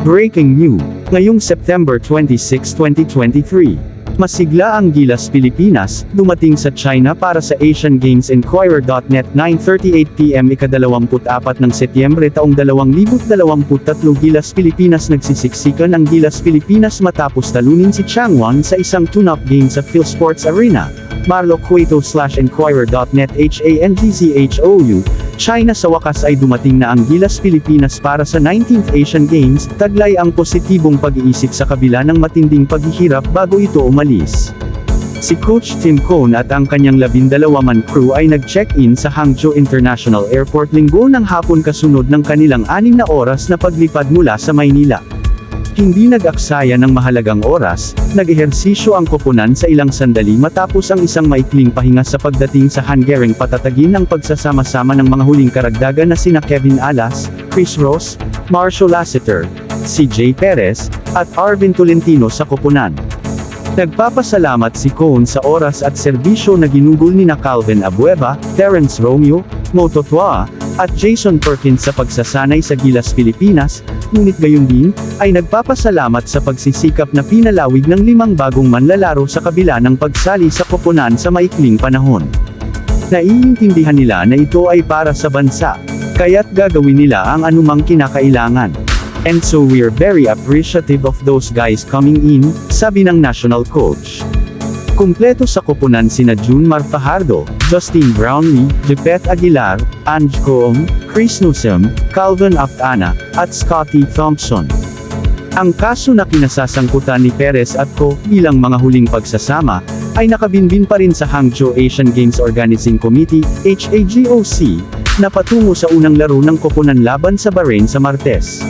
Breaking news, ngayong September 26, 2023. Masigla ang Gilas Pilipinas, dumating sa China para sa Asian Games. Enquirer.net 9:38 PM ika-24 ng Setyembre taong 2023. Gilas Pilipinas nagsisiksikan ang Gilas Pilipinas matapos talunin si Changwon sa isang tune-up game sa PhilSports Arena. Marlo Cueto/Enquirer.net HANGZHOU, China. Sa wakas ay dumating na ang Gilas Pilipinas para sa 19th Asian Games, taglay ang positibong pag-iisip sa kabila ng matinding paghihirap bago ito umalis. Si Coach Tim Cone at ang kanyang 12-man crew ay nag-check-in sa Hangzhou International Airport Linggo ng hapon kasunod ng kanilang 6 na oras na paglipad mula sa Maynila. Hindi nag-aksaya ng mahalagang oras, nag-ehersisyo ang koponan sa ilang sandali matapos ang isang maikling pahinga sa pagdating sa Hungariang patatagin ng pagsasama-sama ng mga huling karagdagan na sina Kevin Alas, Chris Ross, Marcio Lassiter, CJ Perez, at Arvin Tolentino sa koponan. Nagpapasalamat si Cone sa oras at serbisyo na ginugol ni Calvin Abueva, Terence Romeo, Moto Tua, at Jason Perkins sa pagsasanay sa Gilas Pilipinas, ngunit gayon din, ay nagpapasalamat sa pagsisikap na pinalawig ng 5 bagong manlalaro sa kabila ng pagsali sa koponan sa maikling panahon. Naiintindihan nila na ito ay para sa bansa, kaya't gagawin nila ang anumang kinakailangan. And so we're very appreciative of those guys coming in, sabi ng national coach. Kumpleto sa koponan sina Junmar Fajardo, Justin Brownlee, Jepet Aguilar, Ange Coong, Chris Newsom, Calvin Aftana, at Scotty Thompson. Ang kaso na kinasasangkutan ni Perez at Co. bilang mga huling pagsasama, ay nakabinbin pa rin sa Hangzhou Asian Games Organizing Committee, HAGOC, na patungo sa unang laro ng koponan laban sa Bahrain sa Martes.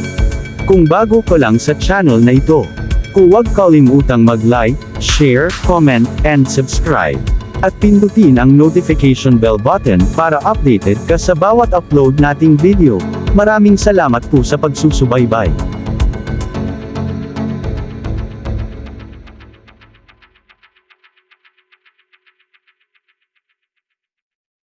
Kung bago ka lang sa channel na ito, huwag kalimutang mag-like, share, comment, and subscribe. At pindutin ang notification bell button para updated ka sa bawat upload nating video. Maraming salamat po sa pagsusubaybay.